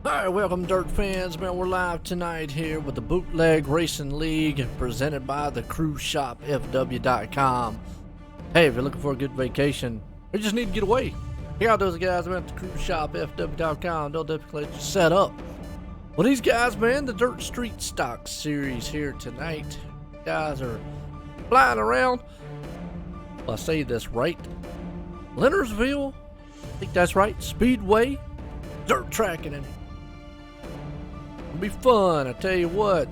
Alright, welcome dirt fans, man. We're live tonight here with the Bootleg Racing League presented by the cruise shop fw.com. Hey, if you're looking for a good vacation or you just need to get away, check out those guys, man, at the cruise shop fw.com. They'll definitely let you set up. Well, these guys, man, the Dirt Street Stock series here tonight. Guys are flying around. Well, I say this right. Lernerville, I think that's right, Speedway, dirt tracking in it. It'll be fun, I tell you what.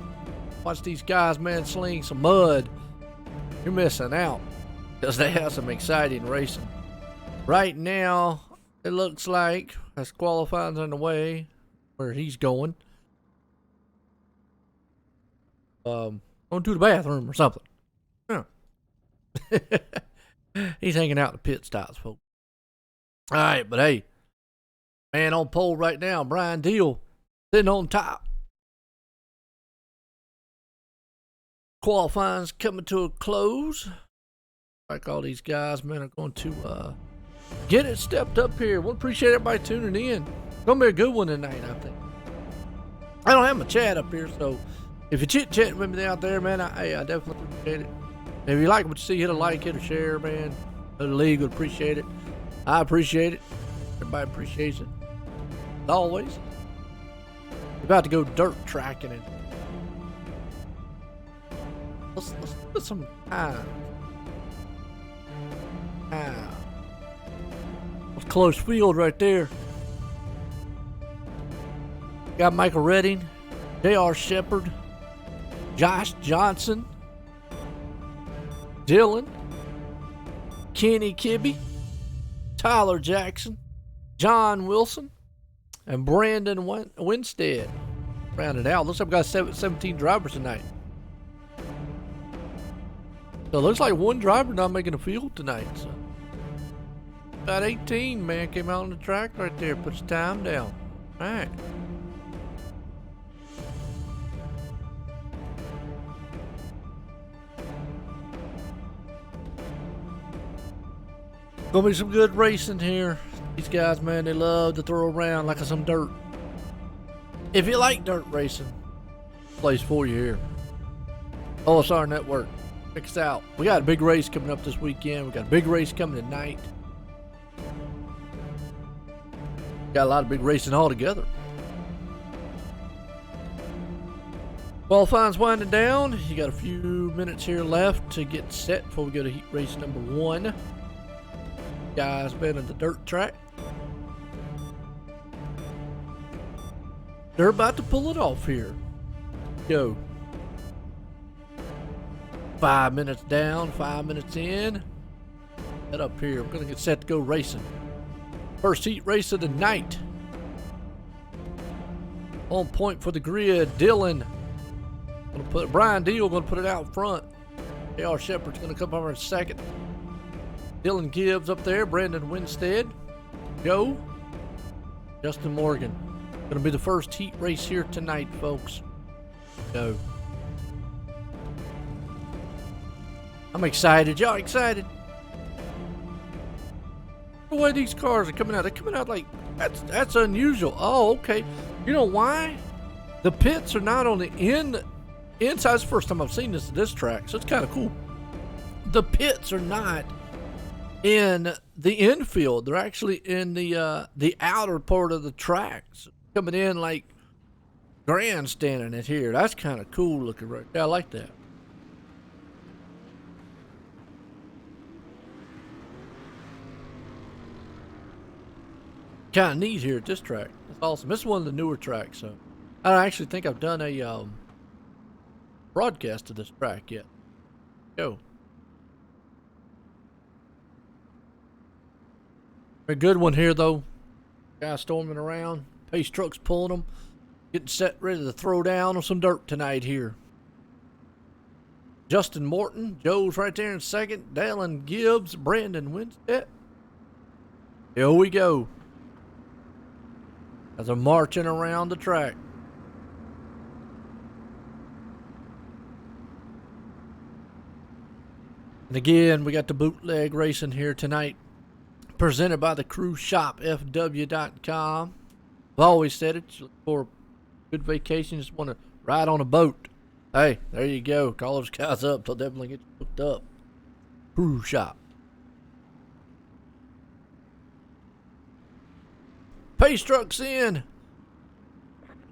Watch these guys, man, sling some mud. You're missing out because they have some exciting racing. Right now, it looks like as qualifying's on the way where he's going. Going to the bathroom or something. Yeah. He's hanging out in the pit stops, folks. All right, but hey, man on pole right now, Brian Deal sitting on top. Qualifying's coming to a close. Like all these guys, man, are going to get it stepped up here. We appreciate everybody tuning in. It's gonna be a good one tonight, I think. I don't have my chat up here, so if you're chit-chatting with me out there, man, I definitely appreciate it. If you like what you see, hit a like, hit a share, man. The league would appreciate it. I appreciate it. Everybody appreciates it. As always. We're about to go dirt tracking it. Let's put some time. That's close field right there. Got Michael Redding, J.R. Shepard, Josh Johnson, Dylan, Kenny Kibbe, Tyler Jackson, John Wilson, and Brandon Winstead. Rounded out. Looks like we got 17 drivers tonight. So it looks like one driver not making a field tonight. So about 18, man, came out on the track right there, put his time down. All right. Gonna be some good racing here. These guys, man, they love to throw around like some dirt. If you like dirt racing, place for you here. OSR Network. Check us out. We got a big race coming up this weekend. We got a big race coming tonight. Got a lot of big racing all together. Qualifying's winding down. You got a few minutes here left to get set before we go to heat race number 1. Guys been at the dirt track. They're about to pull it off here. Go. 5 minutes down, 5 minutes in. Head up here. We're gonna get set to go racing. First heat race of the night. On point for the grid, Dylan. Brian Deal gonna put it out front. J.R. Shepard's gonna come over in second. Dylan Gibbs up there, Brandon Winstead. Go. Justin Morgan. Gonna be the first heat race here tonight, folks. Go. I'm excited. Y'all excited? The way these cars are coming out, they're coming out like that's unusual. Oh, okay. You know why? The pits are not on the inside. It's the first time I've seen this track, so it's kind of cool. The pits are not in the infield. They're actually in the outer part of the track. So coming in like grandstanding it here. That's kind of cool looking right there. I like that. Kind of neat here at this track. That's awesome. This is one of the newer tracks, so I don't actually think I've done a broadcast of this track yet. Go. A good one here, though. Guys storming around. Pace trucks pulling them. Getting set, ready to throw down on some dirt tonight here. Justin Morton. Joe's right there in second. Dallin Gibbs. Brandon Winstead. Here we go. As they're marching around the track. And again, we got the bootleg racing here tonight. Presented by the cruise shop fw.com. I've always said it. You look for a good vacation, just want to ride on a boat. Hey, there you go. Call those guys up. They'll definitely get you hooked up. Cruise shop. Pace trucks in.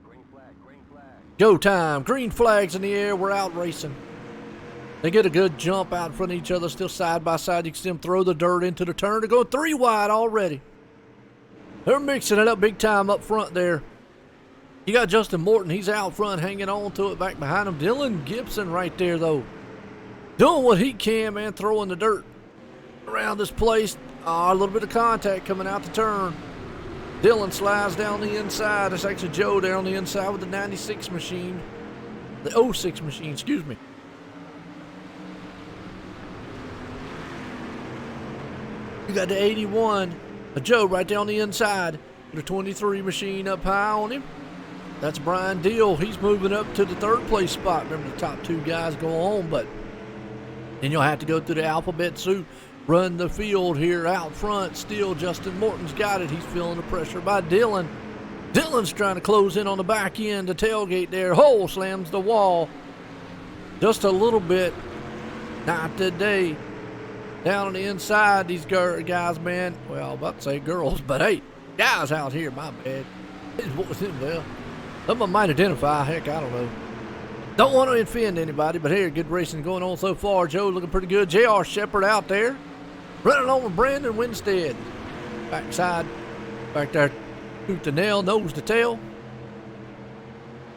Green flag, green flag. Go time. Green flags in the air. We're out racing. They get a good jump out in front of each other, still side by side. You can see them throw the dirt into the turn. They're going 3 wide already. They're mixing it up big time up front there. You got Justin Morton. He's out front hanging on to it back behind him. Dylan Gibson right there, though. Doing what he can, man, throwing the dirt around this place. A little bit of contact coming out the turn. Dylan slides down the inside. That's actually Joe there on the inside with the 96 machine. The 06 machine, excuse me. You got the 81. Joe right there on the inside with a 23 machine up high on him. That's Brian Deal. He's moving up to the 3rd place spot. Remember, the top 2 guys go on, but then you'll have to go through the alphabet soup, run the field here out front. Still, Justin Morton's got it. He's feeling the pressure by Dylan. Dylan's trying to close in on the back end. The tailgate there. Hole slams the wall. Just a little bit. Not today. Down on the inside, these guys, man. Well, I'm about to say girls, but hey, guys out here, my bad. Well, some of them might identify. Heck, I don't know. Don't want to offend anybody, but here, good racing going on so far. Joe looking pretty good. J.R. Shepard out there. Running over Brandon Winstead. Backside. Back there. Tooth to nail, nose to tail.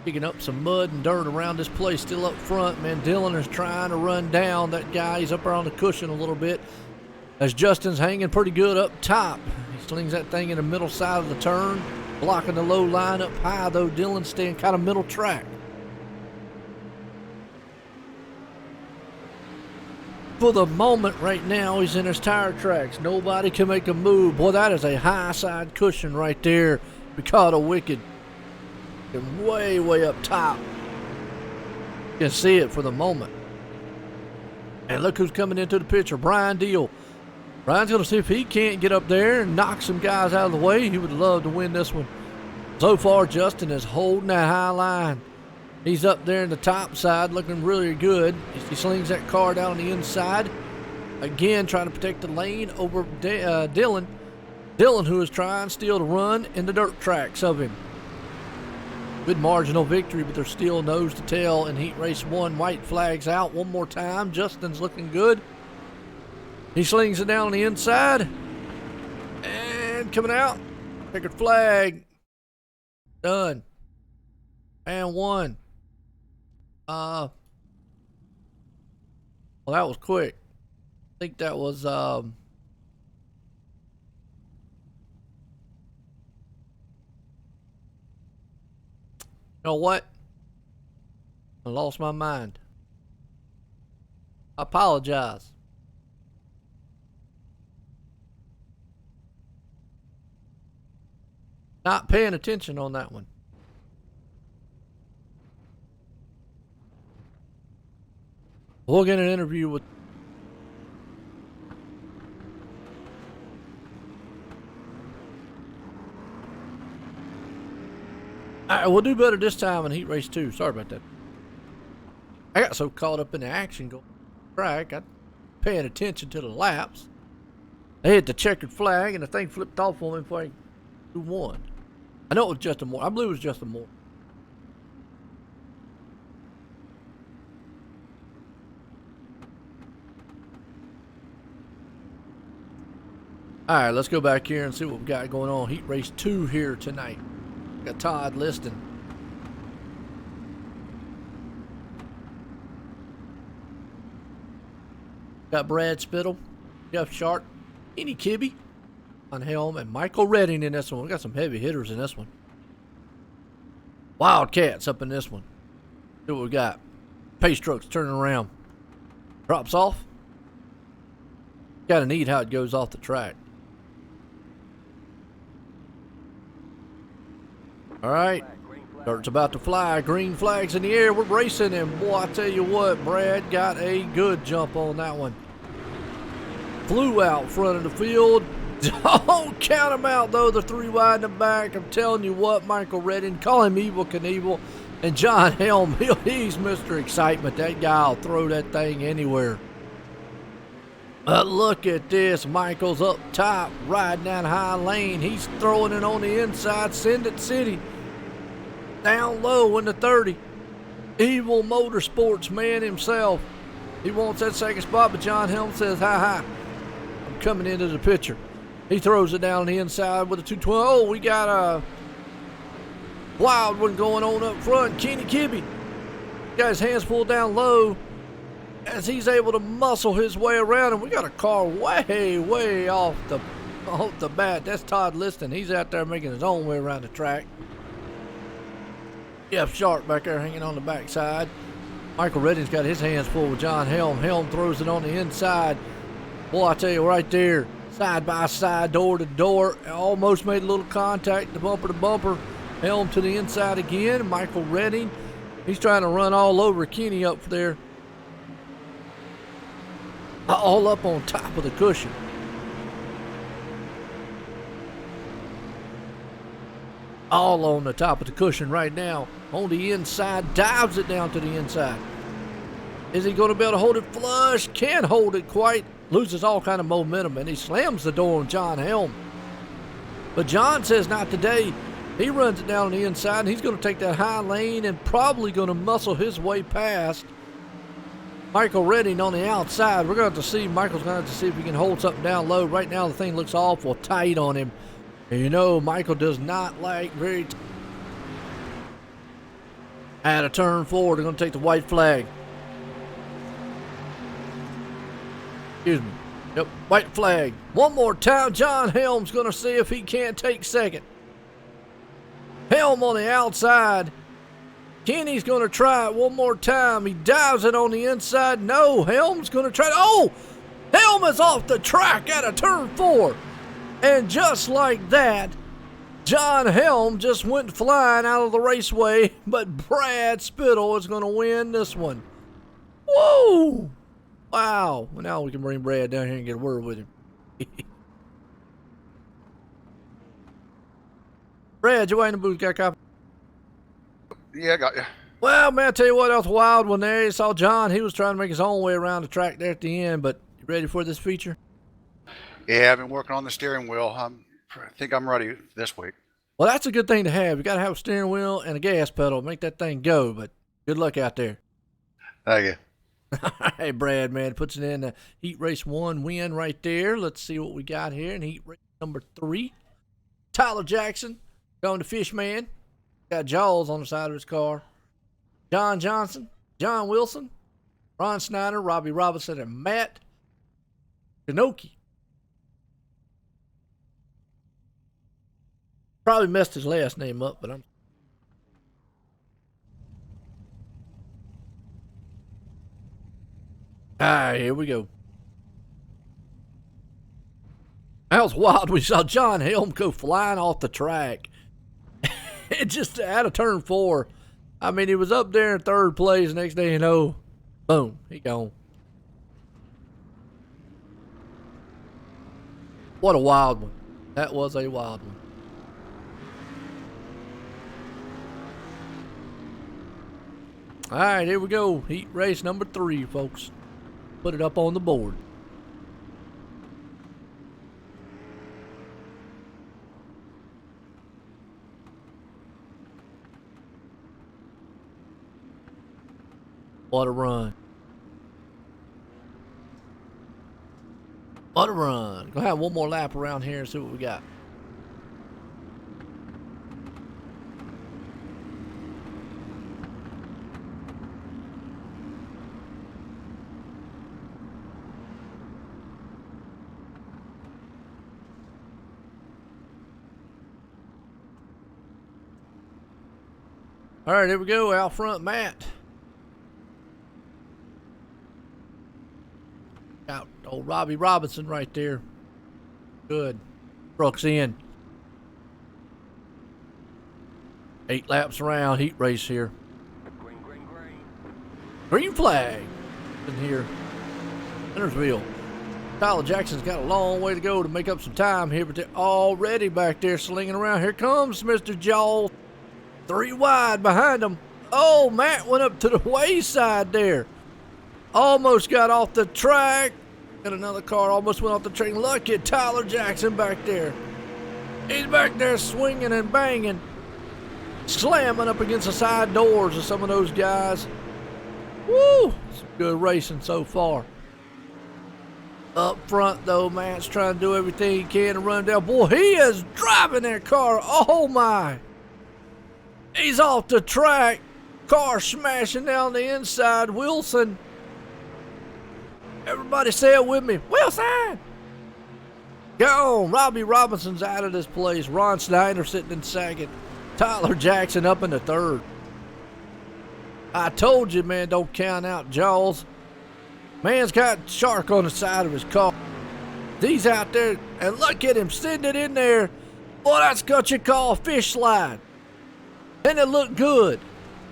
Picking up some mud and dirt around this place. Still up front, man. Dylan is trying to run down that guy. He's up there on the cushion a little bit. As Justin's hanging pretty good up top. He slings that thing in the middle side of the turn. Blocking the low line up high, though. Dylan's staying kind of middle track. For the moment right now, he's in his tire tracks. Nobody can make a move. Boy, that is a high side cushion right there. We caught a wicked. And way, way up top. You can see it for the moment. And look who's coming into the picture, Brian Deal. Brian's going to see if he can't get up there and knock some guys out of the way. He would love to win this one. So far, Justin is holding that high line. He's up there in the top side looking really good. He slings that car down on the inside. Again, trying to protect the lane over Dylan. Dylan, who is trying still to run in the dirt tracks of him. Good marginal victory, but they're still nose to tail in Heat Race 1. White flags out one more time. Justin's looking good. He slings it down on the inside. And coming out. Checkered flag. Done. And 1. Well, that was quick. I think that was, you know what? I lost my mind. I apologize. Not paying attention on that one. We'll get an interview with Alright, we'll do better this time in Heat Race 2. Sorry about that. I got so caught up in the action going track, I paying attention to the laps. They hit the checkered flag and the thing flipped off on me before I do one. I know it was Justin Moore. I believe it was Justin Moore. Alright, let's go back here and see what we got going on. Heat Race 2 here tonight. Got Todd Liston. Got Brad Spittle, Jeff Sharp, Kenny Kibbe on helm, and Michael Redding in this one. We got some heavy hitters in this one. Wildcats up in this one. See what we got. Pace trucks turning around. Drops off. Gotta need how it goes off the track. Alright. Dirt's about to fly. Green flags in the air. We're racing, and boy, I tell you what, Brad got a good jump on that one. Flew out front of the field. Don't count him out, though. The 3 wide in the back. I'm telling you what, Michael Redding, call him Evil Knievel. And John Helm, he's Mr. Excitement. That guy will throw that thing anywhere. But look at this. Michael's up top, riding down high lane. He's throwing it on the inside. Send it City. Down low in the 30. Evil Motorsports man himself. He wants that second spot, but John Helm says, hi. I'm coming into the picture. He throws it down the inside with a 220. Oh, we got a wild one going on up front. Kenny Kibbe got his hands pulled down low as he's able to muscle his way around. And we got a car way off the bat. That's Todd Liston. He's out there making his own way around the track. Jeff Sharp back there hanging on the backside. Michael Redding's got his hands full with John Helm. Helm throws it on the inside. Boy, I tell you right there, side by side, door to door, almost made a little contact, the bumper to bumper. Helm to the inside again. Michael Redding, he's trying to run all over Kenny up there. All up on top of the cushion. All on the top of the cushion right now. On the inside, dives it down to the inside. Is he going to be able to hold it flush? Can't hold it quite. Loses all kind of momentum, and he slams the door on John Helm. But John says not today. He runs it down on the inside, and he's going to take that high lane and probably going to muscle his way past Michael Redding on the outside. We're going to have to see. Michael's going to have to see if he can hold something down low. Right now, the thing looks awful tight on him. And you know, Michael does not like very at a turn 4, they're going to take the white flag. Excuse me. Yep, white flag. One more time, John Helm's going to see if he can't take second. Helm on the outside. Kenny's going to try it one more time. He dives it on the inside. No, Helm's going to try it. Oh, Helm is off the track at a turn 4. And just like that, John Helm just went flying out of the raceway, but Brad Spittle is going to win this one. Whoa! Wow. Well, now we can bring Brad down here and get a word with him. Brad, you ain't in the booth, got a copy? Yeah, I got you. Well, man, I tell you what, that was a wild one there. You saw John, he was trying to make his own way around the track there at the end, but you ready for this feature? Yeah, I've been working on the steering wheel. I think I'm ready this week. Well, that's a good thing to have. You got to have a steering wheel and a gas pedal to make that thing go, but good luck out there. Thank you. Hey, Brad, man, puts it in the Heat Race 1 win right there. Let's see what we got here in Heat Race number 3. Tyler Jackson going to Fishman. Got Jaws on the side of his car. John Johnson, John Wilson, Ron Snyder, Robbie Robinson, and Matt Kanoki. Probably messed his last name up, but I'm... All right, here we go. That was wild. We saw John Helm go flying off the track. It just out of turn 4. I mean, he was up there in 3rd place. Next thing you know, boom, he gone. What a wild one. That was a wild one. All right, here we go. Heat race number 3, folks. Put it up on the board. What a run. What a run. Go have one more lap around here and see what we got. All right, here we go. Out front, Matt. Out old Robbie Robinson right there. Good. Brooks in. 8 laps around. Heat race here. Green, green, green. Green flag in here. Lernerville. Tyler Jackson's got a long way to go to make up some time here, but they're already back there slinging around. Here comes Mr. Jaws. 3 wide behind him. Oh, Matt went up to the wayside there. Almost got off the track. And another car almost went off the track. Look at Tyler Jackson back there. He's back there swinging and banging. Slamming up against the side doors of some of those guys. Woo! Some good racing so far. Up front, though, Matt's trying to do everything he can to run down. Boy, he is driving that car. Oh, my. He's off the track. Car smashing down the inside. Wilson. Everybody say it with me. Wilson! Go on. Robbie Robinson's out of this place. Ron Snyder sitting in second. Tyler Jackson up in the third. I told you, man, don't count out Jaws. Man's got shark on the side of his car. He's out there, and look at him sitting it in there. Boy, that's what you call a fish slide. And it looked good.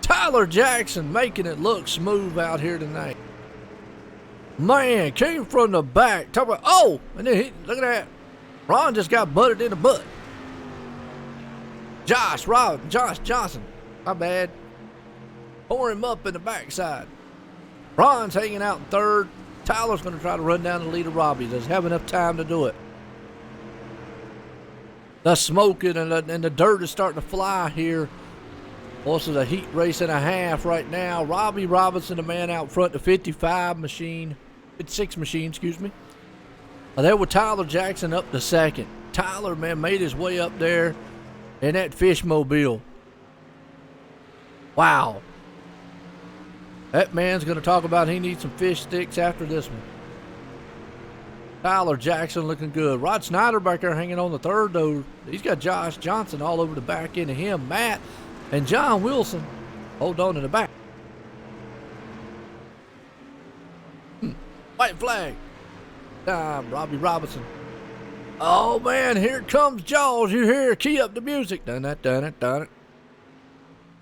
Tyler Jackson making it look smooth out here tonight. Man, came from the back. Talk about, oh, and then look at that. Ron just got butted in the butt. Josh Johnson, my bad. Pour him up in the backside. Ron's hanging out in third. Tyler's going to try to run down the lead of Robbie. Doesn't have enough time to do it. The smoke and the dirt is starting to fly here. Also, a heat race and a half right now. Robbie Robinson, the man out front, the 56 machine, excuse me. There with Tyler Jackson up to second. Tyler, man, made his way up there in that fishmobile. Wow. That man's going to talk about he needs some fish sticks after this one. Tyler Jackson looking good. Rod Snyder back there hanging on the third, though. He's got Josh Johnson all over the back end of him. Matt and John Wilson hold on in the back. White flag. Time, Robbie Robinson. Oh, man, here comes Jaws. You hear, key up the music. Done it, done it, done it.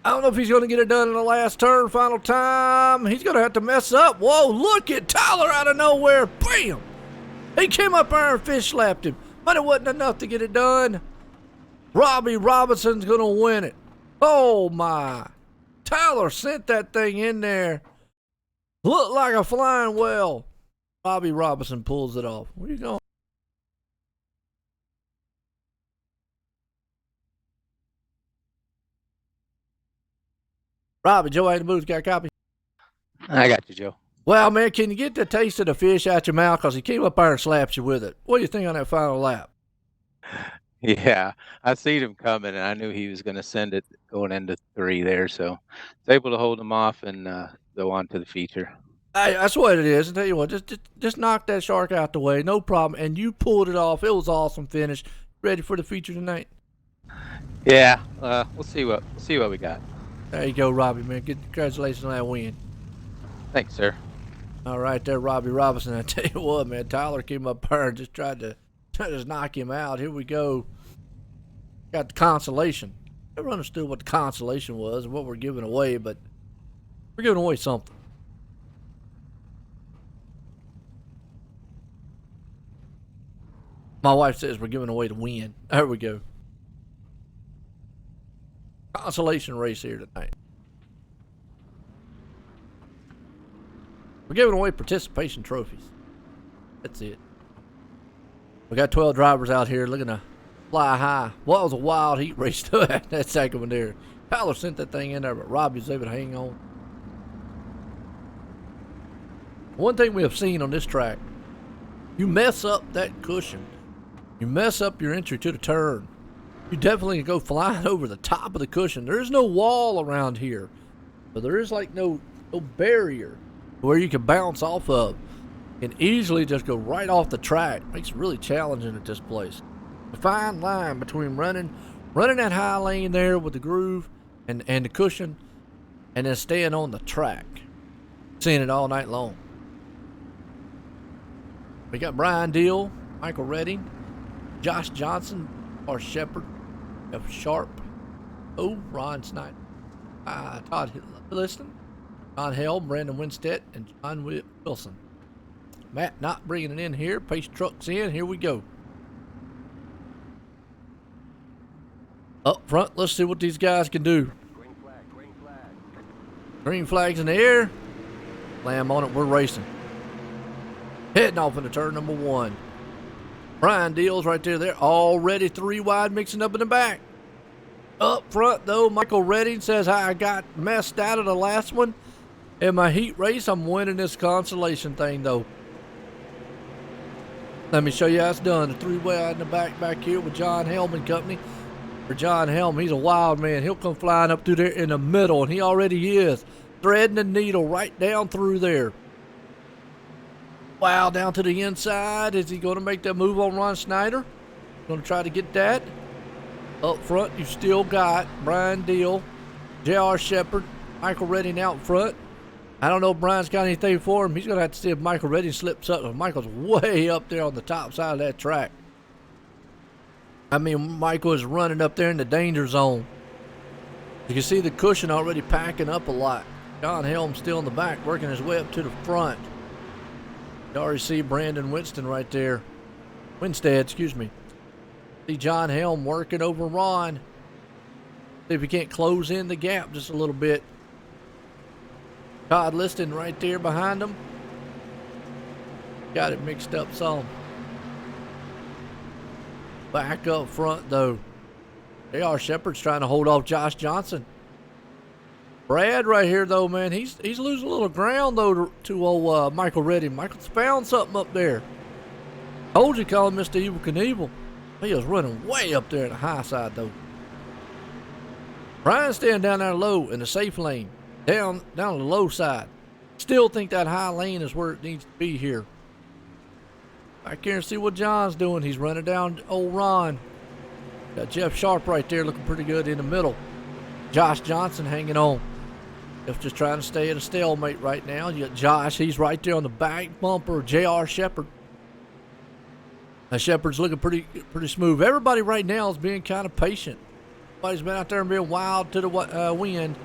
I don't know if he's going to get it done in the last turn, final time. He's going to have to mess up. Whoa, look at Tyler out of nowhere. Bam! He came up there and fish slapped him, but it wasn't enough to get it done. Robbie Robinson's going to win it. Oh, my. Tyler sent that thing in there. Looked like a flying whale. Robbie Robinson pulls it off. Where you going? Robbie, Joe ain't the booth. Got a copy? I got you, Joe. Well, man, can you get the taste of the fish out your mouth? Because he came up there and slapped you with it. What do you think on that final lap? Yeah, I seen him coming, and I knew he was going to send it going into 3 there, so I was able to hold him off and go on to the feature. Hey, that's what it is. I tell you what, just knock that shark out the way, no problem. And you pulled it off. It was awesome finish. Ready for the feature tonight? Yeah, we'll see what we got. There you go, Robbie, man. Good, congratulations on that win. Thanks, sir. All right, there, Robbie Robinson. I tell you what, man, Tyler came up there and just tried to just knock him out. Here we go. Got the consolation. Never understood what the consolation was and what we're giving away, but we're giving away something. My wife says we're giving away the win. There we go. Consolation race here tonight. We're giving away participation trophies. That's it. We got 12 drivers out here looking to fly high. Well, it was a wild heat race to that second one there. Tyler sent that thing in there, but Robbie was able to hang on. One thing we have seen on this track, you mess up that cushion, you mess up your entry to the turn, you definitely go flying over the top of the cushion. There is no wall around here, so there is like no barrier where you can bounce off of. You can easily just go right off the track. Makes it really challenging at this place. A fine line between running that high lane there with the groove and the cushion, and then staying on the track. Seeing it all night long. We got Brian Deal, Michael Redding, Josh Johnson, R. Shepard, F. Sharp, Ron Snyder, Todd Liston, John Hell, Brandon Winstead, and John Wilson. Matt not bringing it in here. Pace truck's in. Here we go. Up front, let's see what these guys can do. Green flag, green flag. Green flag's in the air. Slam on it, we're racing. Heading off into turn number 1. Brian Deals right there. They're already 3 wide, mixing up in the back. Up front, though, Michael Redding says, I got messed out of the last one. In my heat race, I'm winning this consolation thing, though. Let me show you how it's done. The 3 wide in the back here with John Helm and company. For John Helm, he's a wild man. He'll come flying up through there in the middle, and he already is. Threading the needle right down through there. Wow, down to the inside. Is he going to make that move on Ron Snyder? Going to try to get that. Up front, you still got Brian Deal, J.R. Shepard, Michael Redding out front. I don't know if Brian's got anything for him. He's going to have to see if Michael Redding slips up. Michael's way up there on the top side of that track. I mean, Michael is running up there in the danger zone. You can see the cushion already packing up a lot. John Helm still in the back, working his way up to the front. You already see Brandon Winston right there. Winstead, excuse me. See John Helm working over Ron. See if he can't close in the gap just a little bit. Todd Liston right there behind him. Got it mixed up some. Back up front, though. J.R. Shepard's trying to hold off Josh Johnson. Brad right here, though, man, he's losing a little ground, though, to old Michael Redding. Michael's found something up there. Told you, call him Mr. Evil Knievel. He was running way up there in the high side, though. Brian's staying down there low in the safe lane. Down the low side. Still think that high lane is where it needs to be here. Back here and see what John's doing. He's running down old Ron. Got Jeff Sharp right there looking pretty good in the middle. Josh Johnson hanging on. Jeff's just trying to stay at a stalemate right now. You got Josh. He's right there on the back bumper of J.R. Shepard. Now Shepard's looking pretty smooth. Everybody right now is being kind of patient. Everybody's been out there and being wild to the wind.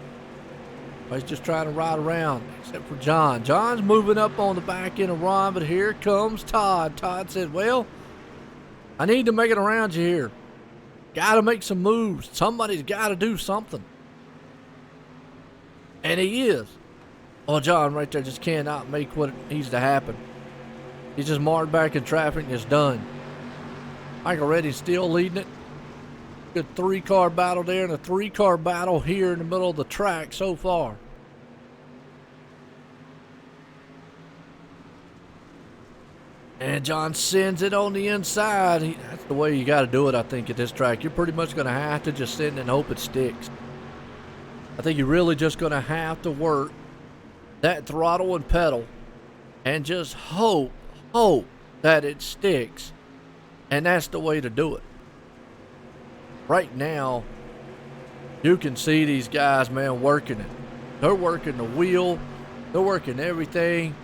Everybody's just trying to ride around, except for John. John's moving up on the back end of Ron, but here comes Todd. Todd said, well, I need to make it around you here. Got to make some moves. Somebody's got to do something. And he is. Oh, John right there just cannot make what needs to happen. He's just marred back in traffic and it's done. Michael Redding's still leading it. Good 3-car battle there and a 3-car battle here in the middle of the track so far. And John sends it on the inside. That's the way you got to do it, I think, at this track. You're pretty much going to have to just send it and hope it sticks. I think you're really just going to have to work that throttle and pedal and just hope that it sticks. And that's the way to do it. Right now, you can see these guys, man, working it. They're working the wheel. They're working everything.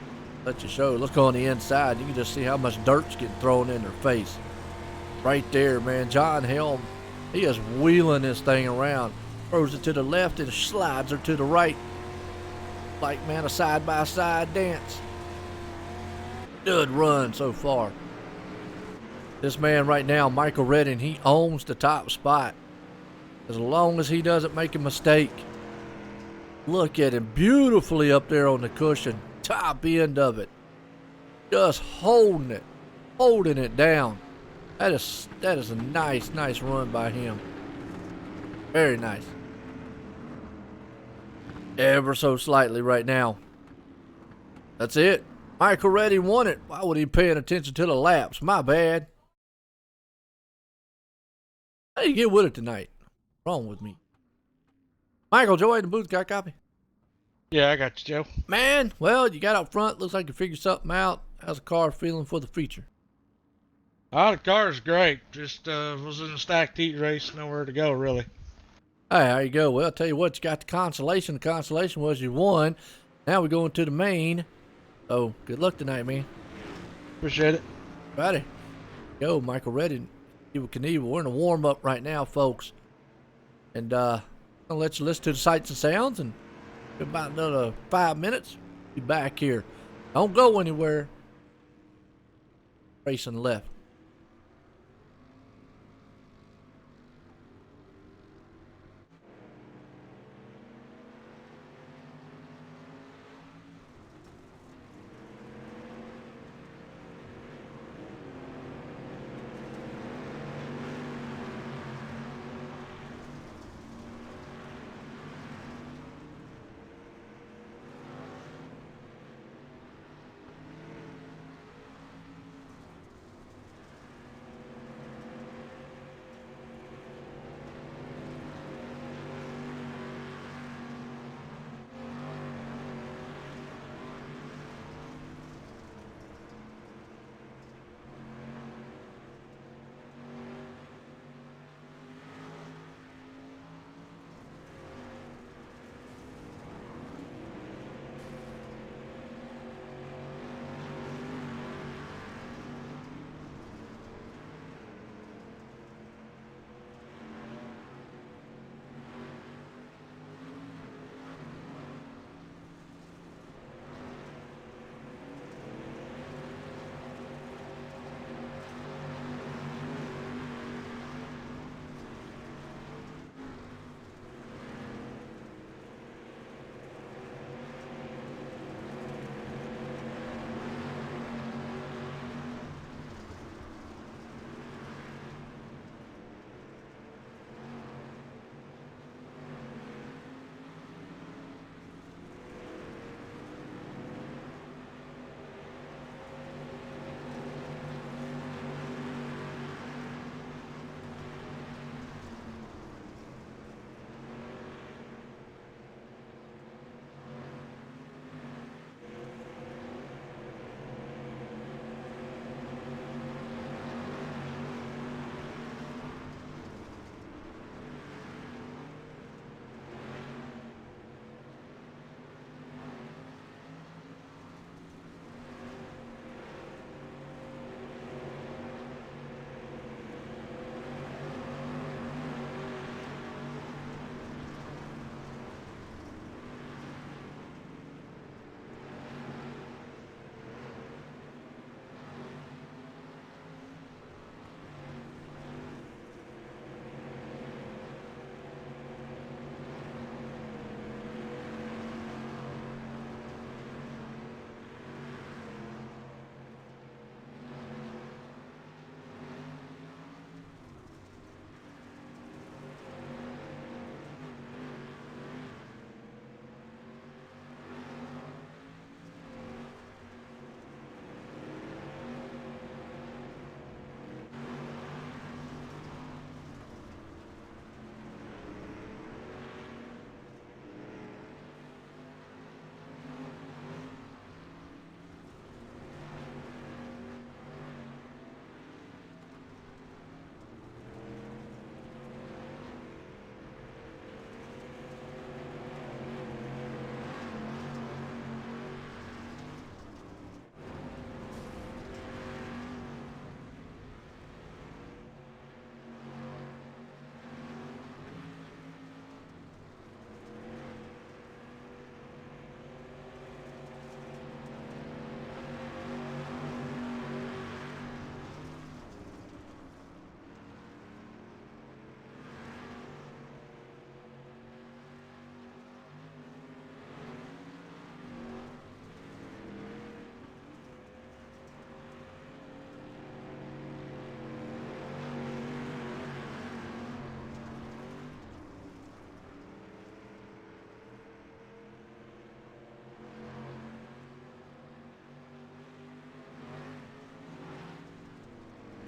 Let you show. Look on the inside. You can just see how much dirt's getting thrown in their face. Right there, man. John Helm, he is wheeling this thing around. Throws it to the left and slides her to the right. Like, man, a side-by-side dance. Good run so far. This man right now, Michael Redding, he owns the top spot. As long as he doesn't make a mistake. Look at him, beautifully up there on the cushion. Top end of it. Just holding it down. That is a nice run by him. Very nice. Ever so slightly right now. That's it. Michael Redding won it. Why would he be paying attention to the laps? My bad. How do you get with it tonight? Wrong with me. Michael, Joey in the booth, got a copy? Yeah, I got you, Joe. Man, well, you got out front. Looks like you figured something out. How's the car feeling for the feature? Oh, the car's great. Just was in a stacked heat race. Nowhere to go, really. Hey, there you go. Well, I'll tell you what, you got the consolation. The consolation was you won. Now we're going to the main. So, good luck tonight, man. Appreciate it. Righty. Go, Michael Redding. Evil Knievel. We're in a warm-up right now, folks. And I'm going to let you listen to the sights and sounds. And in about another 5 minutes, be back here. Don't go anywhere. racing left.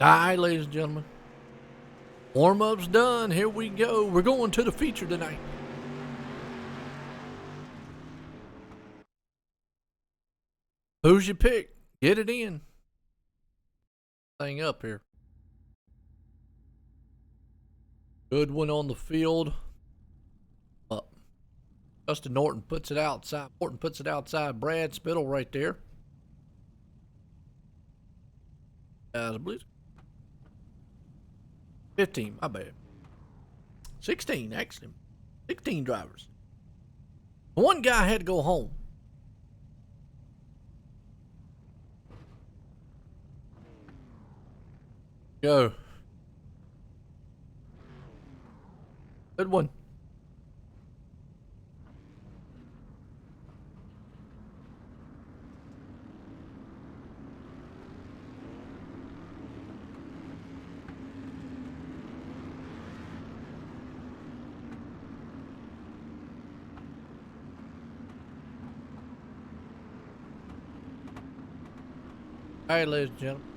Alright, ladies and gentlemen. Warm-up's done. Here we go. We're going to the feature tonight. Who's your pick? Get it in. Thing up here. Good one on the field. Up. Justin Norton puts it outside. Norton puts it outside. Brad Spittle right there. I believe 15, my bad. 16, actually. 16 drivers. One guy had to go home. Go. Good one. All right, ladies and gentlemen.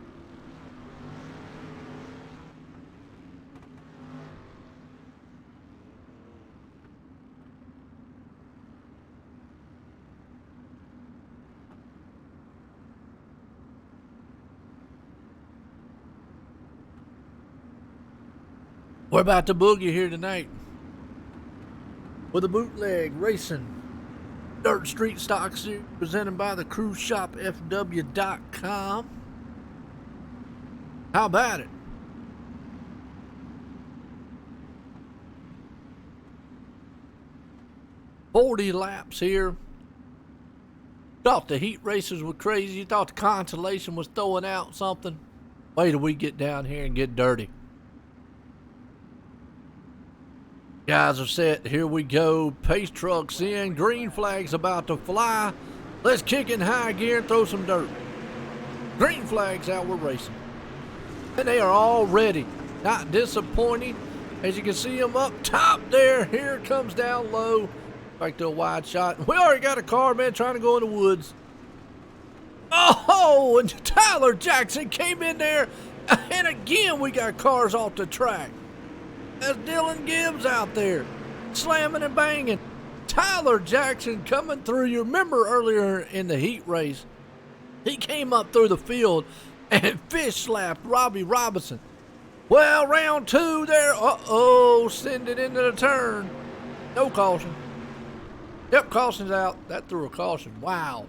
We're about to boogie here tonight with a Bootleg Racing Dirt Street Stock Series presented by the Cruise Shop FW.com. How about it? "40 laps here. Thought the heat races were crazy. You thought the Constellation was throwing out something. Wait till we get down here and get dirty. Guys are set. Here we go. Pace trucks in. Green flag's about to fly. Let's kick in high gear and throw some dirt. Green flag's out. We're racing. And they are all ready. Not disappointing. As you can see them up top there. Here it comes down low. Back to a wide shot. We already got a car, man, trying to go in the woods. Oh, and Tyler Jackson came in there. And again, we got cars off the track. That's Dylan Gibbs out there, slamming and banging. Tyler Jackson coming through. You remember earlier in the heat race, he came up through the field and fish slapped Robbie Robinson. Well, round two there. Uh-oh, send it into the turn. No caution. Yep, caution's out. That threw a caution. Wow.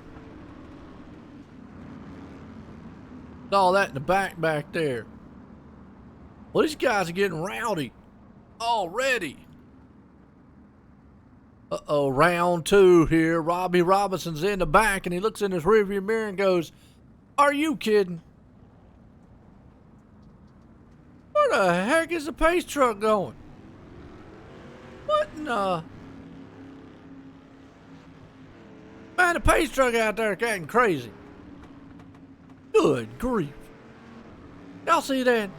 Saw that in the back there. Well, these guys are getting rowdy already. Uh-oh, round two here. Robbie Robinson's in the back, and he looks in his rearview mirror and goes, "Are you kidding? Where the heck is the pace truck going? What in the..." Man, the pace truck out there acting crazy. Good grief. Y'all see that?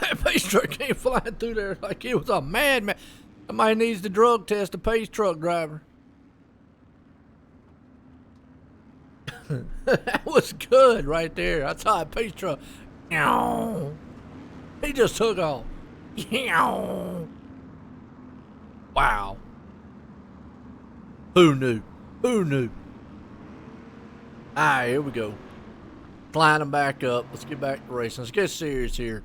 That pace truck came flying through there like he was a madman. Somebody needs to drug test a pace truck driver. That was good right there. I saw a pace truck. He just took off. Wow. Who knew? Who knew? Alright, here we go. Flying them back up. Let's get back to racing. Let's get serious here.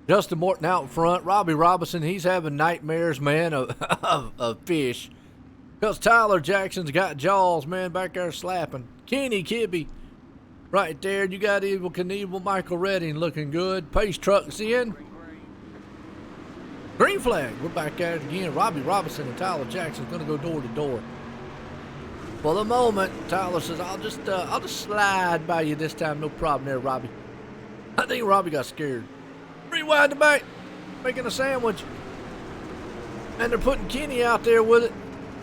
Justin Morton out in front. Robbie Robinson, he's having nightmares, man, of fish. Because Tyler Jackson's got jaws, man, back there slapping. Kenny Kibbe right there. You got Evil Knievel, Michael Redding looking good. Pace trucks in. Green flag. We're back at it again. Robbie Robinson and Tyler Jackson's going to go door to door. For the moment, Tyler says, I'll just slide by you this time. No problem there, Robbie. I think Robbie got scared. Rewind the back, making a sandwich. And they're putting Kenny out there with it.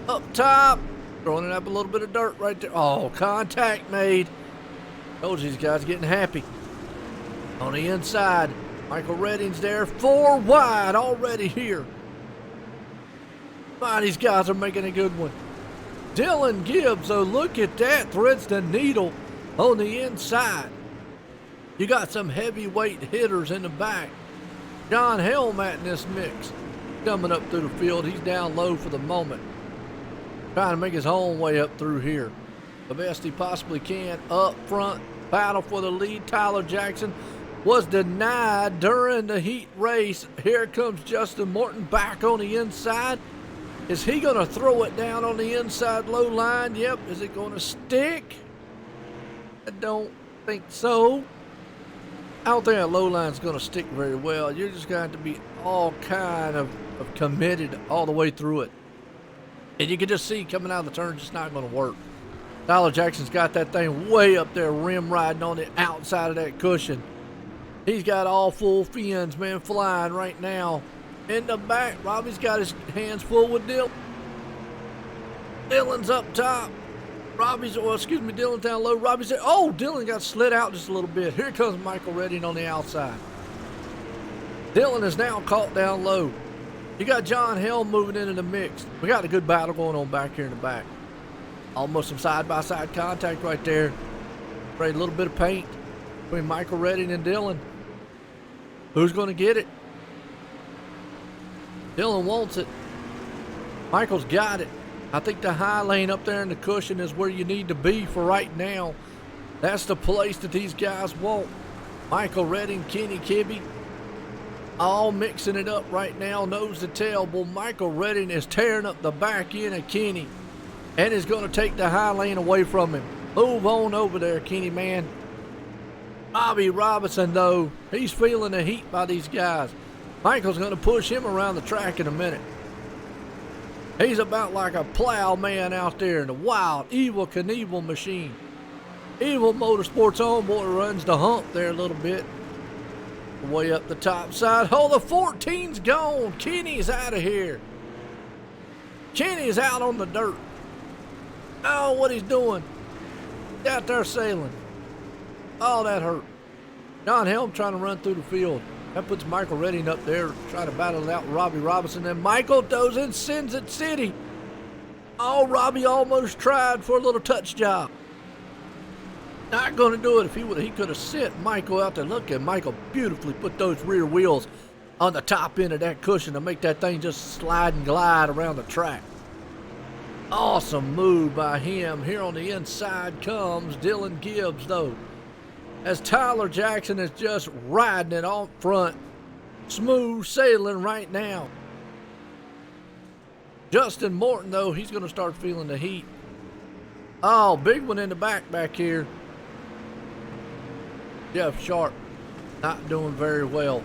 Up top, throwing it up a little bit of dirt right there. Oh, contact made. Told you these guys getting happy. On the inside, Michael Redding's there. 4 wide already here. Man, these guys are making a good one. Dylan Gibbs, oh, look at that. Threads the needle on the inside. You got some heavyweight hitters in the back. John Helmat in this mix. Coming up through the field. He's down low for the moment. Trying to make his own way up through here. The best he possibly can. Up front. Battle for the lead. Tyler Jackson was denied during the heat race. Here comes Justin Morton back on the inside. Is he going to throw it down on the inside low line? Yep. Is it going to stick? I don't think so. I don't think that low line's going to stick very well. You're just going to have to be all kind of committed all the way through it. And you can just see coming out of the turn, just not going to work. Tyler Jackson's got that thing way up there, rim riding on the outside of that cushion. He's got all full fins, man, flying right now. In the back, Robbie's got his hands full with Dylan. Dylan's up top. Dylan's down low. Robbie's there. Oh, Dylan got slid out just a little bit. Here comes Michael Redding on the outside. Dylan is now caught down low. You got John Helm moving into the mix. We got a good battle going on back here in the back. Almost some side-by-side contact right there. Sprayed a little bit of paint between Michael Redding and Dylan. Who's going to get it? Dylan wants it. Michael's got it. I think the high lane up there in the cushion is where you need to be for right now. That's the place that these guys want. Michael Redding, Kenny Kibbe, all mixing it up right now, nose to tail. Well, Michael Redding is tearing up the back end of Kenny and is going to take the high lane away from him. Move on over there, Kenny, man. Bobby Robinson, though, he's feeling the heat by these guys. Michael's going to push him around the track in a minute. He's about like a plow man out there in the wild, evil Knievel machine. Evil Motorsports Homeboy runs the hump there a little bit. Way up the top side. Oh, the 14's gone. Kenny's out of here. Kenny's out on the dirt. Oh, what he's doing. He's out there sailing. Oh, that hurt. John Helm trying to run through the field. That puts Michael Redding up there, trying to battle it out with Robbie Robinson. Then Michael goes and sends it city. Oh, Robbie almost tried for a little touch job. Not going to do it. If he could have sent Michael out there. Look at Michael beautifully put those rear wheels on the top end of that cushion to make that thing just slide and glide around the track. Awesome move by him. Here on the inside comes Dylan Gibbs, though, as Tyler Jackson is just riding it on front. Smooth sailing right now. Justin Morton, though, he's going to start feeling the heat. Oh, big one in the back here. Jeff Sharp not doing very well.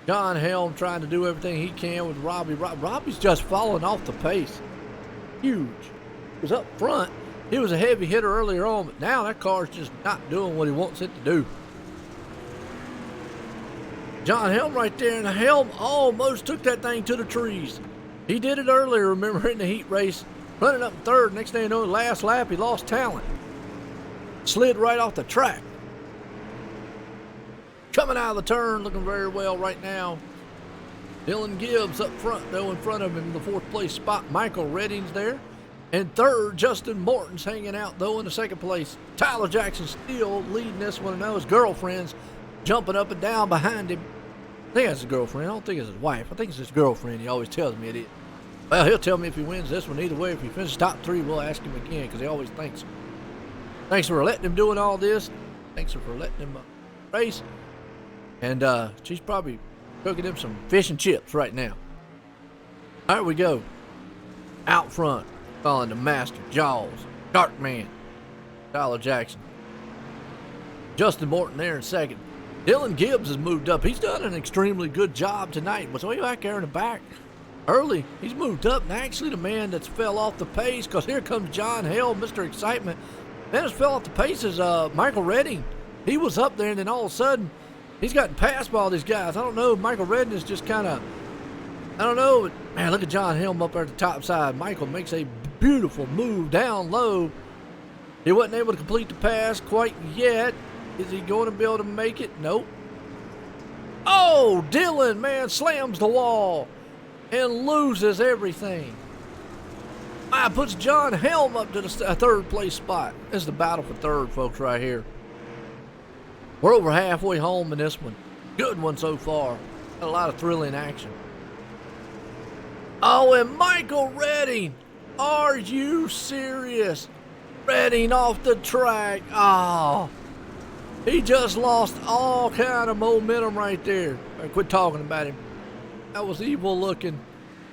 John Helm trying to do everything he can with Robbie. Robbie's just falling off the pace. Huge. He was up front. He was a heavy hitter earlier on, but now that car's just not doing what he wants it to do. John Helm right there, and Helm almost took that thing to the trees. He did it earlier, remember, in the heat race. Running up third. Next thing you know, last lap, he lost talent. Slid right off the track. Coming out of the turn, looking very well right now. Dylan Gibbs up front, though, in front of him in the fourth place spot. Michael Redding's there. And third, Justin Morton's hanging out, though, in the second place. Tyler Jackson still leading this one, and now his girlfriend's jumping up and down behind him. I think that's his girlfriend. I don't think it's his wife. I think it's his girlfriend. He always tells me it is. Well, he'll tell me if he wins this one. Either way, if he finishes top three, we'll ask him again, because he always thinks. Thanks for letting him doing all this. Thanks for letting him race. And she's probably cooking him some fish and chips right now. All right, we go. Out front, following the master, Jaws, Dark Man, Tyler Jackson. Justin Morton there in second. Dylan Gibbs has moved up. He's done an extremely good job tonight. Was way back there in the back early. He's moved up, and actually the man that's fell off the pace, because here comes John Helm, Mr. Excitement. Man that's fell off the pace is Michael Redding. He was up there, and then all of a sudden, he's gotten passed by all these guys. I don't know. Michael Redding is just kind of, I don't know. Man, look at John Helm up there at the top side. Michael makes a beautiful move down low. He wasn't able to complete the pass quite yet. Is he going to be able to make it? Nope. Oh, Dylan, man, slams the wall and loses everything. Puts John Helm up to the third place spot. This is the battle for third, folks, right here. We're over halfway home in this one. Good one so far. Got a lot of thrilling action. Oh, and Michael Redding. Are you serious? Redding off the track. Oh, he just lost all kind of momentum right there. I quit talking about him. That was evil looking.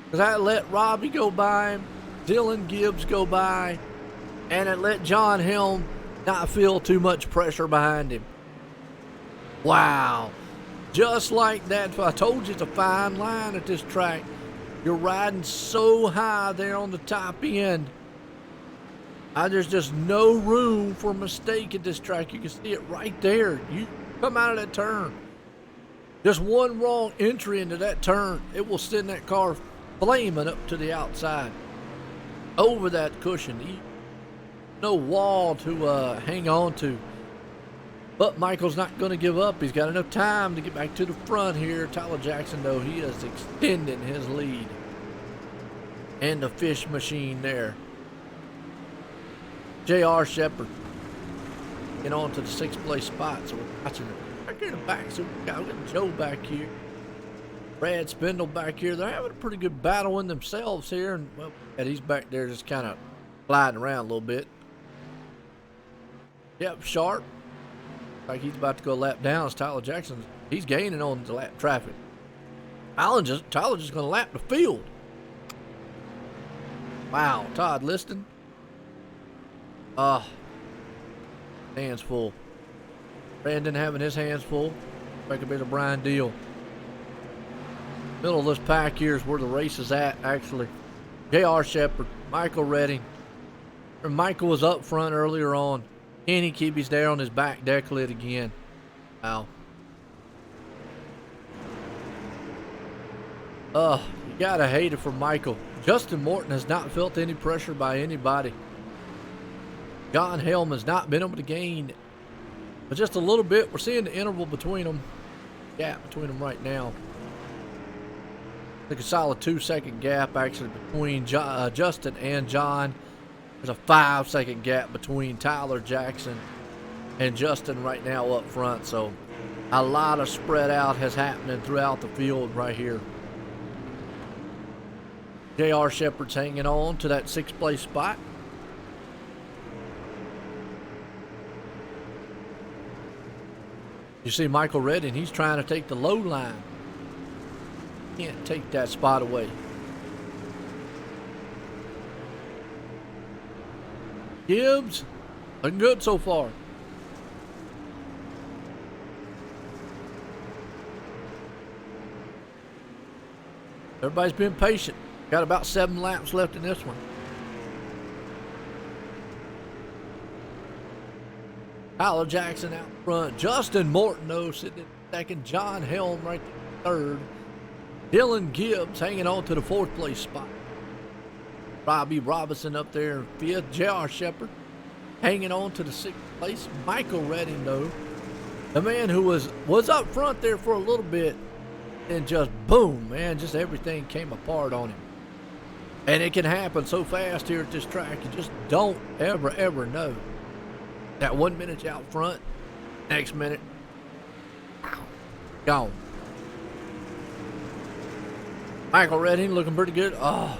Because I let Robbie go by him, Dylan Gibbs go by, and it let John Helm not feel too much pressure behind him. Wow. Just like that. I told you it's a fine line at this track. You're riding so high there on the top end. There's just no room for mistake at this track. You can see it right there. Come out of that turn. Just one wrong entry into that turn, it will send that car flaming up to the outside. Over that cushion. No wall to hang on to. But Michael's not going to give up. He's got enough time to get back to the front here. Tyler Jackson, though, he is extending his lead. And the fish machine there. J.R. Shepard get on to the 6th place spot. So we're watching it back here in the back. So we got Joe back here. Brad Spindle back here. They're having a pretty good battle in themselves here. And well, he's back there just kind of gliding around a little bit. Yep, Sharp. Like he's about to go a lap down as Tyler Jackson. He's gaining on the lap traffic. Tyler just going to lap the field. Wow, Todd Liston. Hands full. Brandon having his hands full. Like a bit of Brian Deal. Middle of this pack here is where the race is at, actually. J.R. Shepard, Michael Redding. And Michael was up front earlier on. Kenny Kibbe's there on his back deck lid again. Wow. You gotta hate it for Michael. Justin Morton has not felt any pressure by anybody. John Helm has not been able to gain but just a little bit. We're seeing the interval between them. Gap between them right now. I think a solid 2-second gap actually between Justin and John. There's a 5-second gap between Tyler Jackson and Justin right now up front. So a lot of spread out has happening throughout the field right here. J.R. Shepard's hanging on to that 6th place spot. You see Michael Redding, he's trying to take the low line. Can't take that spot away. Gibbs, looking good so far. Everybody's been patient. Got about 7 laps left in this one. Tyler Jackson out front. Justin Morton, though, sitting in second. John Helm right there, third. Dylan Gibbs hanging on to the 4th place spot. Robbie Robinson up there in 5th. J.R. Shepard hanging on to the 6th place. Michael Redding, though, the man who was up front there for a little bit, and just boom, man, just everything came apart on him. And it can happen so fast here at this track. You just don't ever know. That 1 minute out front, next minute, gone. Michael Redding looking pretty good. Oh,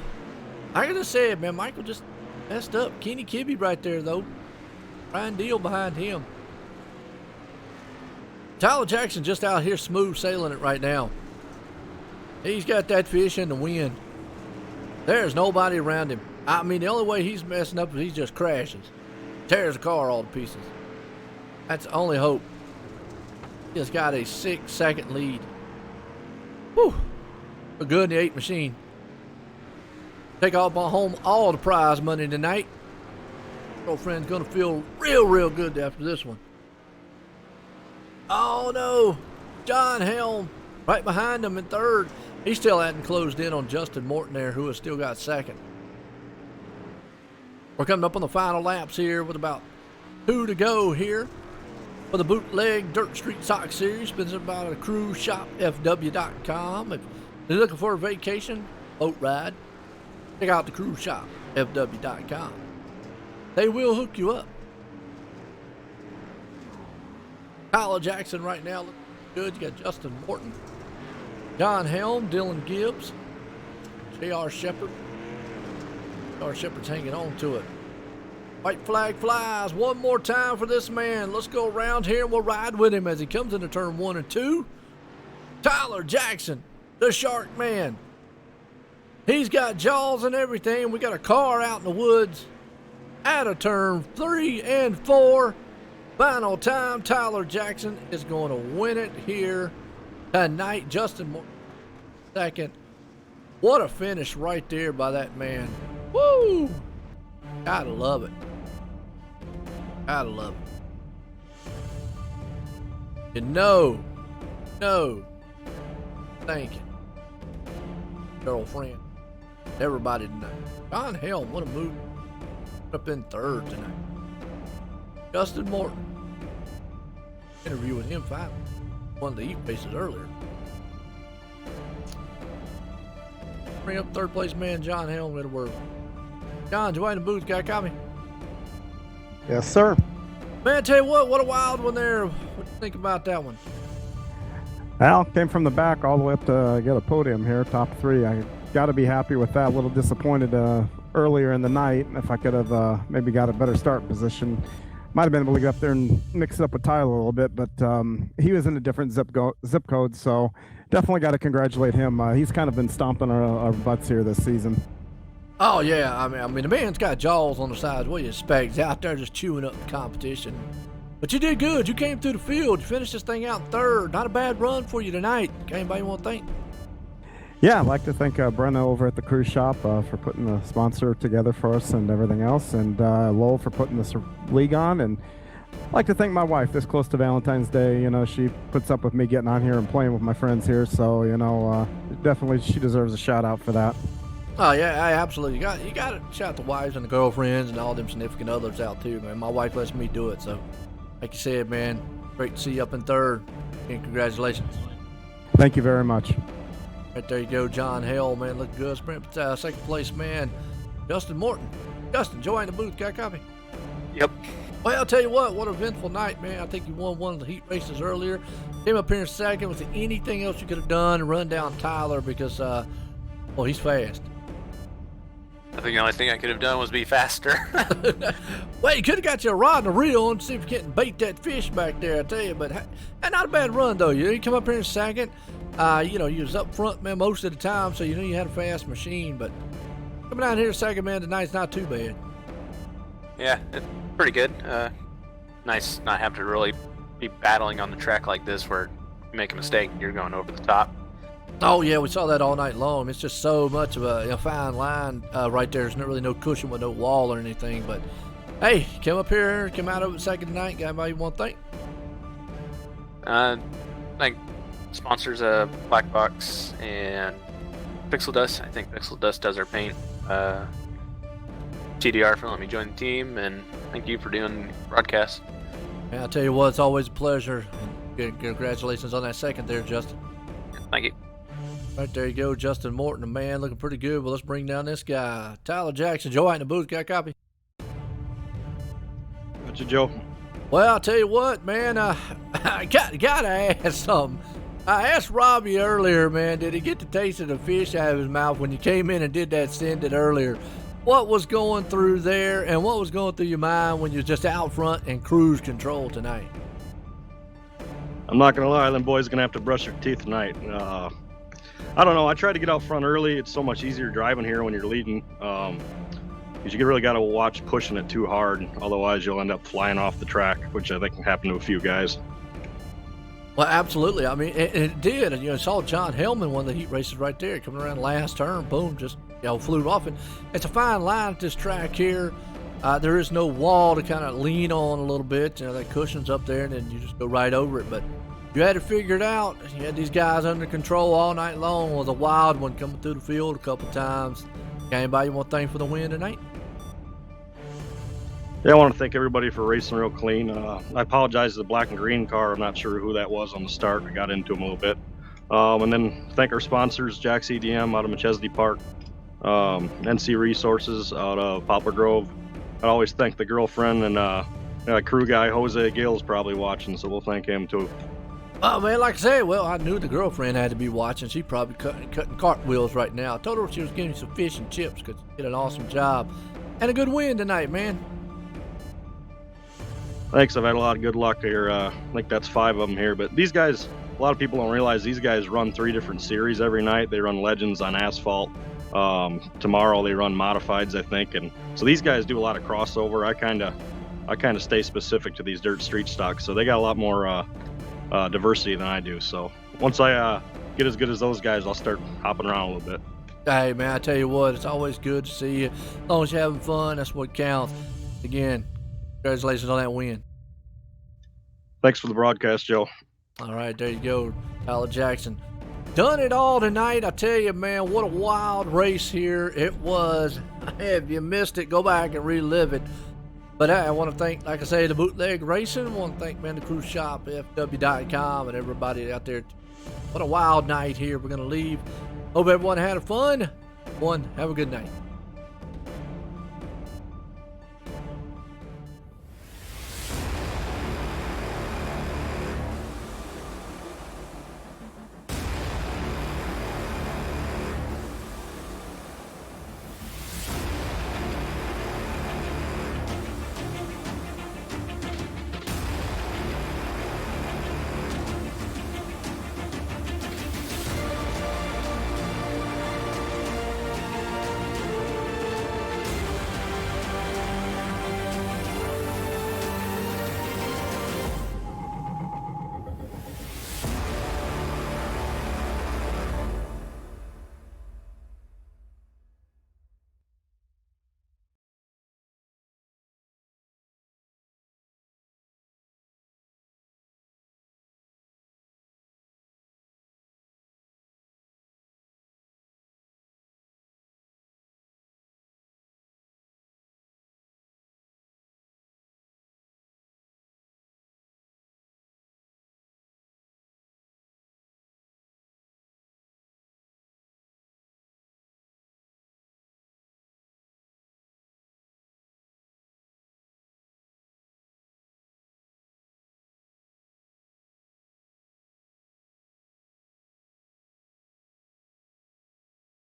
like I just said, man, Michael just messed up. Kenny Kibbe right there, though. Brian Deal behind him. Tyler Jackson just out here smooth sailing it right now. He's got that fish in the wind. There's nobody around him. I mean, the only way he's messing up is he just crashes. Tears the car all to pieces. That's the only hope. He's got a 6-second lead. Whew. We're good in the 8 machine. Take off home all the prize money tonight. Girlfriend's gonna feel real good after this one. Oh no! John Helm right behind him in 3rd. He still hadn't closed in on Justin Morton there, who has still got 2nd. We're coming up on the final laps here with about 2 to go here for the Bootleg Dirt Street Sock Series. Sponsored by the Cruise Shop FW.com. If you're looking for a vacation, boat ride, check out the Cruise Shop FW.com. They will hook you up. Tyler Jackson right now looking good. You got Justin Morton, John Helm, Dylan Gibbs, J.R. Shepard. J.R. Shepard's hanging on to it. White flag flies one more time for this man. Let's go around here and we'll ride with him as he comes into turn 1 and 2. Tyler Jackson, the Shark Man. He's got jaws and everything. We got a car out in the woods. Out of turn 3 and 4. Final time, Tyler Jackson is going to win it here tonight. Justin Morton, 2nd. What a finish right there by that man. Woo! Gotta love it. Gotta love it. And no. Thank you. Girlfriend. Everybody tonight. John Helm, what a move. Up in third tonight. Justin Morton. Interview with him finally. One of the heat races earlier. Bring up third place man John Helm at work. John, join the booth, got a copy? Yes, sir. Man, I tell you what a wild one there. What do you think about that one? Al came from the back all the way up to get a podium here, top three. I got to be happy with that. A little disappointed earlier in the night. If I could have maybe got a better start position, might have been able to get up there and mix it up with Tyler a little bit. But he was in a different zip code, so definitely got to congratulate him. He's kind of been stomping our butts here this season. Oh yeah, I mean the man's got jaws on the sides. What do you expect? He's out there just chewing up the competition. But you did good. You came through the field. You finished this thing out in third. Not a bad run for you tonight. Anybody want to thank? Yeah, I'd like to thank Brenna over at the cruise shop for putting the sponsor together for us and everything else, and Lowell for putting this league on. And I'd like to thank my wife this close to Valentine's Day. You know, she puts up with me getting on here and playing with my friends here. So, you know, definitely she deserves a shout out for that. Oh yeah, absolutely. You got to shout the wives and the girlfriends and all them significant others out too, man. My wife lets me do it, so like you said, man, great to see you up in third, and congratulations. Thank you very much. Right there you go, John Hell, man, looking good. Sprint second place, man, Justin Morton. Justin, join the booth, got a copy? Yep. Well, I'll tell you what an eventful night, man. I think you won one of the heat races earlier. Came up here in second. Was there anything else you could have done to run down Tyler because, well, he's fast. I think the only thing I could have done was be faster. Well, you could have got you a rod and a reel and see if you can't bait that fish back there, I tell you. But not a bad run, though. You come up here in second. You know, you was up front, man, most of the time, so you knew you had a fast machine. But coming down here second, man, tonight's not too bad. Yeah, it's pretty good. Nice not having to really be battling on the track like this where you make a mistake and you're going over the top. Oh, yeah, we saw that all night long. It's just so much of a fine line right there. There's not really no cushion with no wall or anything. But, hey, came up here, came out of it second tonight. Got anybody you want to thank? Like sponsors Black Box and Pixel Dust. I think Pixel Dust does our paint. TDR for letting me join the team, and thank you for doing the broadcast. Yeah, I'll tell you what, it's always a pleasure. And congratulations on that second there, Justin. Thank you. Right there you go, Justin Morton, a man looking pretty good. Well, let's bring down this guy, Tyler Jackson. Joe out in the booth, got a copy? Gotcha, Joe. Well, I'll tell you what, man, I gotta ask something. I asked Robbie earlier, man, did he get the taste of the fish out of his mouth when you came in and did that send it earlier? What was going through there, and what was going through your mind when you're just out front and cruise control tonight? I'm not gonna lie, them boys are gonna have to brush their teeth tonight. I don't know. I tried to get out front early. It's so much easier driving here when you're leading. Because you really got to watch pushing it too hard. Otherwise, you'll end up flying off the track, which I think can happen to a few guys. Well, absolutely. I mean, it did. And, you know, saw John Hellman won the heat races right there, coming around last turn, boom, just, you know, flew off. And it's a fine line at this track here. There is no wall to kind of lean on a little bit. You know, that cushion's up there, and then you just go right over it. But you had it figured out. You had these guys under control all night long. It was a wild one coming through the field a couple times. Anybody want to thank for the win tonight? Yeah, I want to thank everybody for racing real clean. I apologize to the black and green car. I'm not sure who that was on the start. I got into them a little bit. And then thank our sponsors, Jack's EDM out of McChesney Park, NC Resources out of Poplar Grove. I always thank the girlfriend and crew guy, Jose Gill's probably watching, so we'll thank him too. Oh, man, like I said, well, I knew the girlfriend had to be watching. She probably cutting cartwheels right now. I told her she was getting some fish and chips because she did an awesome job. And a good win tonight, man. Thanks. I've had a lot of good luck here. I think that's 5 of them here. But these guys, a lot of people don't realize these guys run 3 different series every night. They run Legends on asphalt. Tomorrow they run Modifieds, I think. And so these guys do a lot of crossover. I kind of stay specific to these dirt street stocks. So they got a lot more diversity than I do. So once I get as good as those guys, I'll start hopping around a little bit. Hey, man, I tell you what, it's always good to see you. As long as you're having fun, that's what counts. Again, congratulations on that win. Thanks for the broadcast, Joe. All right, there you go, Tyler Jackson. Done it all tonight. I tell you, man, what a wild race here it was. If you missed it, go back and relive it. But I want to thank, like I say, the Bootleg Racing. I want to thank, man, the Cruise Shop, FW.com, and everybody out there. What a wild night here. We're going to leave. Hope everyone had fun. Have a good night.